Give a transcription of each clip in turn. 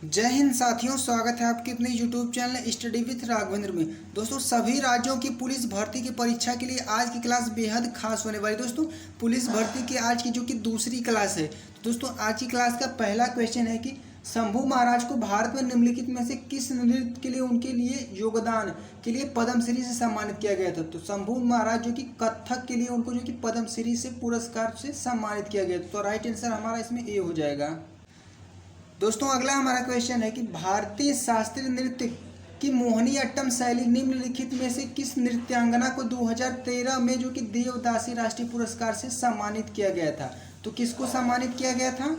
जय हिंद साथियों, स्वागत है आपके अपने YouTube channel study with Raghavendra में। दोस्तों, सभी राज्यों की पुलिस भर्ती की परीक्षा के लिए आज की क्लास बेहद खास होने वाली। दोस्तों, पुलिस भर्ती की आज की जो कि दूसरी क्लास है। तो दोस्तों, आज की क्लास का पहला क्वेश्चन है कि शंभू महाराज को भारत में निम्नलिखित में से किस नृत्य के लिए उनके लिए योगदान के लिए पद्मश्री से सम्मानित किया गया था। तो शंभू महाराज जो कि कथक के लिए उनको जो कि पद्मश्री से पुरस्कार से सम्मानित किया गया था। तो राइट आंसर हमारा इसमें ए हो जाएगा। दोस्तों, अगला हमारा क्वेश्चन है कि भारतीय शास्त्रीय नृत्य की मोहिनी अट्टम शैली निम्नलिखित में से किस नृत्यांगना को 2013 में जो कि देवदासी राष्ट्रीय पुरस्कार से सम्मानित किया गया था। तो किसको सम्मानित किया गया था?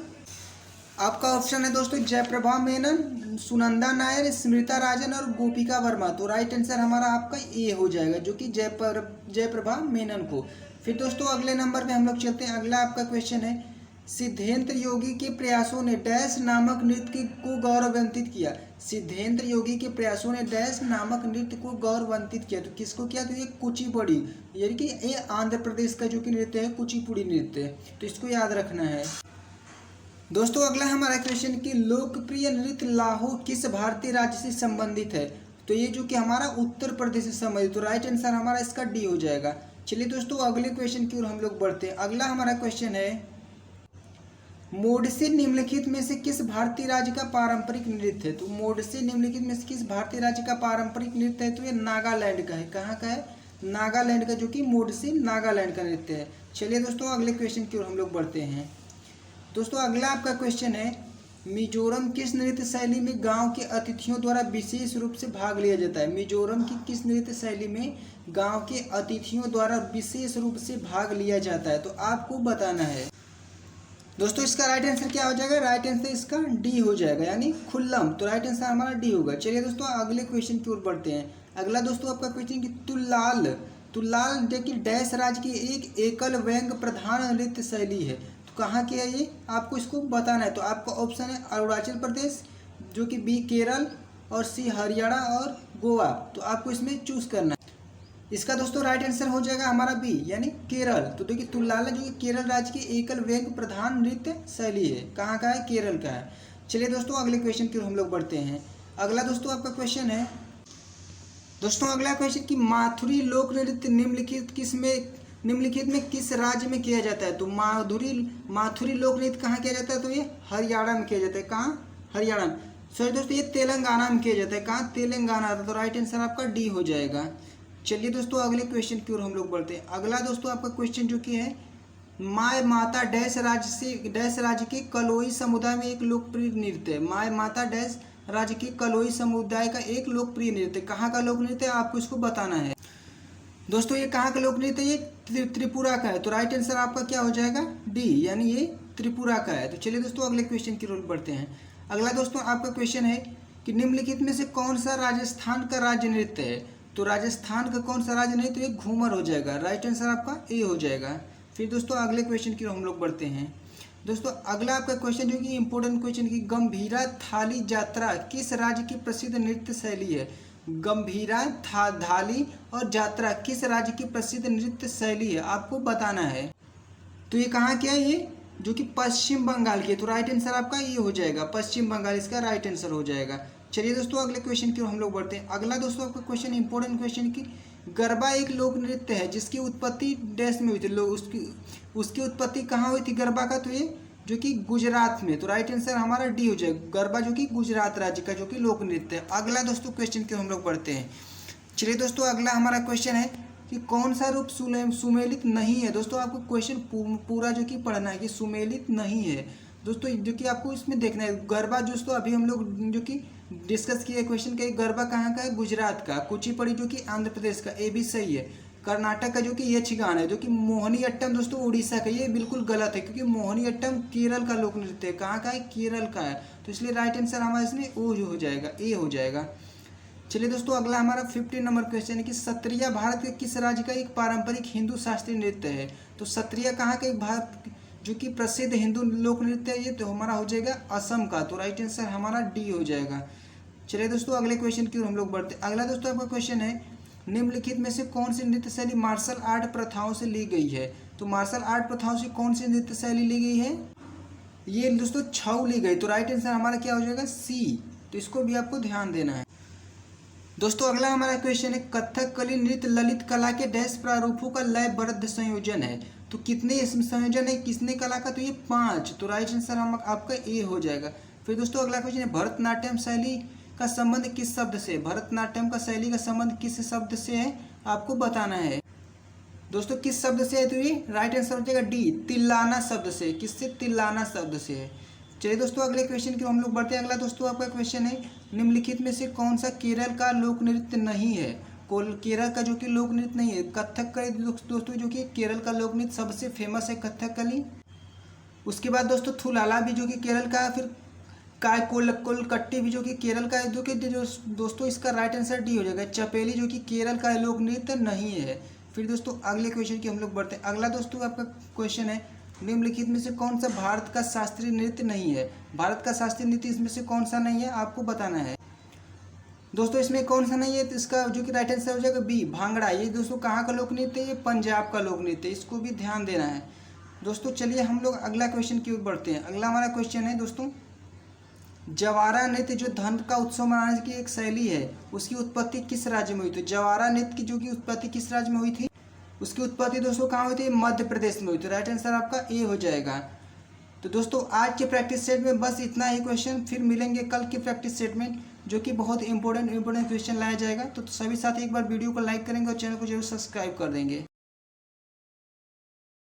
आपका ऑप्शन है दोस्तों जयप्रभा मेनन, सुनंदा नायर, स्मृता राजन और गोपिका वर्मा। तो राइट आंसर हमारा आपका ए हो जाएगा, जो कि जयप्रभा मेनन को। फिर दोस्तों, अगले नंबर पे हम लोग चलते हैं। अगला आपका क्वेश्चन है सिद्धेंद्र योगी के प्रयासों ने डैश नामक नृत्य को गौरवान्वित किया। सिद्धेंद्र योगी के प्रयासों ने डैश नामक नृत्य को गौरवान्वित किया। तो किसको किया? तो ये कुचिपुड़ी, यानी कि ये आंध्र प्रदेश का जो कि नृत्य है कुचिपुड़ी नृत्य। तो इसको याद रखना है। दोस्तों, अगला हमारा क्वेश्चन कि लोकप्रिय नृत्य लाहो किस भारतीय राज्य से संबंधित है। तो ये जो कि हमारा उत्तर प्रदेश से संबंधित। तो राइट आंसर हमारा इसका डी हो जाएगा। चलिए दोस्तों, अगले क्वेश्चन की ओर हम लोग बढ़ते हैं। अगला हमारा क्वेश्चन है मोडसी निम्नलिखित में से किस भारतीय राज्य का पारंपरिक नृत्य है। तो मोडसी निम्नलिखित में से किस भारतीय राज्य का पारंपरिक नृत्य है। तो ये नागालैंड का है। कहाँ का है? नागालैंड का, जो कि मोडसी नागालैंड का नृत्य है। चलिए दोस्तों, अगले क्वेश्चन की ओर हम लोग बढ़ते हैं। दोस्तों, अगला आपका क्वेश्चन है मिजोरम किस नृत्य शैली में गांव के अतिथियों द्वारा विशेष रूप से भाग लिया जाता है। मिजोरम की किस नृत्य शैली में गांव के अतिथियों द्वारा विशेष रूप से भाग लिया जाता है। तो आपको बताना है। दोस्तों, इसका राइट आंसर क्या हो जाएगा? राइट आंसर इसका डी हो जाएगा, यानी खुल्लम। तो राइट आंसर हमारा डी होगा। चलिए दोस्तों, अगले क्वेश्चन की ओर बढ़ते हैं। अगला दोस्तों आपका क्वेश्चन कि तुल्लाल जो कि डैश राज्य की एक एकल व्यंग प्रधान नृत्य शैली है। तो कहाँ की है ये? आपको इसको बताना है। तो आपका ऑप्शन है अरुणाचल प्रदेश, जो कि बी केरल, और सी हरियाणा और गोवा। तो आपको इसमें चूज करना है। इसका दोस्तों राइट आंसर हो जाएगा हमारा बी, यानी केरल। तो देखिए, तुल्लाला जो कि केरल राज्य की एकल व्यंग प्रधान नृत्य शैली है। कहाँ का है? केरल का है। चलिए दोस्तों, अगले क्वेश्चन की ओर हम लोग बढ़ते हैं। अगला दोस्तों आपका क्वेश्चन है दोस्तों अगला क्वेश्चन कि माथुरी लोक नृत्य निम्नलिखित में किस राज्य में किया जाता है। तो माथुरी लोक नृत्य कहाँ किया जाता है? तो ये हरियाणा में किया जाता है। कहाँ? हरियाणा में। सॉरी दोस्तों, ये तेलंगाना में किया जाता है। कहाँ? तेलंगाना। तो राइट आंसर आपका डी हो जाएगा। चलिए दोस्तों, अगले क्वेश्चन की ओर हम लोग बढ़ते हैं। अगला दोस्तों आपका क्वेश्चन जो कि है माय माता डैश राज्य के कलोई समुदाय में एक लोकप्रिय नृत्य है। माय माता डैश राज्य के कलोई समुदाय का एक लोकप्रिय नृत्य। कहाँ का लोक नृत्य है? आपको इसको बताना है। दोस्तों, ये कहाँ का लोक नृत्य है? ये त्रिपुरा का है। तो राइट आंसर आपका क्या हो जाएगा? डी, यानी ये त्रिपुरा का है। तो चलिए दोस्तों, अगले क्वेश्चन की ओर बढ़ते हैं। अगला दोस्तों आपका क्वेश्चन है कि निम्नलिखित में से कौन सा राजस्थान का राज्य नृत्य है। तो राजस्थान का कौन सा राज्य नहीं? तो ये घूमर हो जाएगा। राइट आंसर आपका ए हो जाएगा। फिर दोस्तों, अगले क्वेश्चन की ओर हम लोग बढ़ते हैं। दोस्तों, अगला आपका क्वेश्चन जो कि इंपॉर्टेंट क्वेश्चन की गंभीरा थाली यात्रा किस राज्य की प्रसिद्ध नृत्य शैली है। गंभीरा थाली और यात्रा किस राज्य की प्रसिद्ध नृत्य शैली है? आपको बताना है। तो ये कहाँ क्या है? ये जो कि पश्चिम बंगाल की है। तो राइट आंसर आपका ये हो जाएगा, पश्चिम बंगाल इसका राइट आंसर हो जाएगा। चलिए दोस्तों, अगले क्वेश्चन की ओर हम लोग बढ़ते हैं। अगला दोस्तों आपका क्वेश्चन इंपॉर्टेंट क्वेश्चन की गरबा एक लोक नृत्य है जिसकी उत्पत्ति देश में हुई थी। उसकी उत्पत्ति कहाँ हुई थी गरबा का? तो ये जो कि गुजरात में। तो राइट आंसर हमारा डी हो जाएगा। गरबा जो कि गुजरात राज्य का जो कि लोक नृत्य है। अगला दोस्तों क्वेश्चन की हम लोग बढ़ते हैं। चलिए दोस्तों, अगला हमारा क्वेश्चन है कि कौन सा रूप सुमेलित नहीं है। दोस्तों, आपको क्वेश्चन पूरा जो कि पढ़ना है कि सुमेलित नहीं है। दोस्तों, जो कि आपको इसमें देखना है गरबा। दोस्तों, अभी हम लोग जो कि डिस्कस किए क्वेश्चन का गरबा कहाँ का है? गुजरात का। कुचिपुड़ी जो कि आंध्र प्रदेश का, ए भी सही है। कर्नाटक का जो कि यक्षगान है, जो कि मोहिनी अट्टम दोस्तों उड़ीसा का, ये बिल्कुल गलत है क्योंकि मोहिनी अट्टम केरल का लोक नृत्य है। कहाँ का है? केरल का है। तो इसलिए राइट आंसर हमारा इसमें ओ हो जाएगा, ए हो जाएगा। चलिए दोस्तों, अगला हमारा 15 नंबर क्वेश्चन है कि सत्रिया भारत के किस राज्य का एक पारंपरिक हिंदू शास्त्रीय नृत्य है। तो सत्रिया कहाँ का एक भारत जो कि प्रसिद्ध हिंदू लोक नृत्य है। ये तो हमारा हो जाएगा असम का। तो राइट आंसर हमारा डी हो जाएगा। चलिए दोस्तों, अगले क्वेश्चन की ओर हम लोग बढ़ते हैं। अगला दोस्तों आपका क्वेश्चन है निम्नलिखित में से कौन सी नृत्य शैली मार्शल आर्ट प्रथाओं से ली गई है। तो मार्शल आर्ट प्रथाओं से कौन सी नृत्य शैली ली गई है? ये दोस्तों छऊ ली गई, तो राइट आंसर हमारा क्या हो जाएगा सी। तो इसको भी आपको ध्यान देना है। दोस्तों अगला हमारा क्वेश्चन है, कथकली नृत्य ललित कला के डैश प्रारूपों का लयबद्ध संयोजन है। तो कितने इसमें संयोजन है किसने कला का, तो ये 5। तो राइट आंसर हम आपका ए हो जाएगा। फिर दोस्तों अगला क्वेश्चन है, भरतनाट्यम शैली का संबंध किस शब्द से है। भरतनाट्यम का शैली का संबंध किस शब्द से है आपको बताना है। दोस्तों किस शब्द से है, तो ये राइट आंसर हो जाएगा डी, तिल्लाना शब्द से। किससे, तिल्लाना शब्द से है। चलिए दोस्तों अगले क्वेश्चन की हम लोग बढ़ते हैं। अगला दोस्तों आपका क्वेश्चन है, निम्नलिखित में से कौन सा केरल का लोक नृत्य नहीं है। केरल का जो कि लोक नृत्य नहीं है। कथकली दोस्तों जो कि केरल का लोक नृत्य सबसे फेमस है कथकली। उसके बाद दोस्तों थुलाला भी जो कि केरल का, फिर कोलकट्टी भी जो कि केरल का है। जो कि दोस्तों इसका राइट आंसर डी हो जाएगा, चपेली जो कि केरल का लोक नृत्य नहीं है। फिर दोस्तों अगले क्वेश्चन की हम लोग बढ़ते हैं। अगला दोस्तों आपका क्वेश्चन है, निम्नलिखित में से कौन सा भारत का शास्त्रीय नृत्य नहीं है। भारत का शास्त्रीय नृत्य इसमें से कौन सा नहीं है आपको बताना है। दोस्तों इसमें कौन सा नहीं है, तो इसका जो कि राइट आंसर हो जाएगा बी, भांगड़ा। ये दोस्तों कहाँ का लोक नृत्य है, ये पंजाब का लोक नृत्य है। इसको भी ध्यान देना है। दोस्तों चलिए हम लोग अगला क्वेश्चन की ओर बढ़ते हैं। अगला हमारा क्वेश्चन है दोस्तों, जवारा नृत्य जो धन का उत्सव मनाने की एक शैली है, उसकी उत्पत्ति किस राज्य में हुई थी। जवारा नृत्य की जो कि उत्पत्ति किस राज्य में हुई थी, उसकी उत्पत्ति दोस्तों कहाँ हुई थी, मध्य प्रदेश में हुई थी। राइट आंसर आपका ए हो जाएगा। तो दोस्तों आज के प्रैक्टिस सेट में बस इतना ही क्वेश्चन, फिर मिलेंगे कल के प्रैक्टिस सेट में जो कि बहुत इंपॉर्टेंट क्वेश्चन लाया जाएगा। तो सभी साथी एक बार वीडियो को लाइक करेंगे और चैनल को जरूर सब्सक्राइब कर देंगे।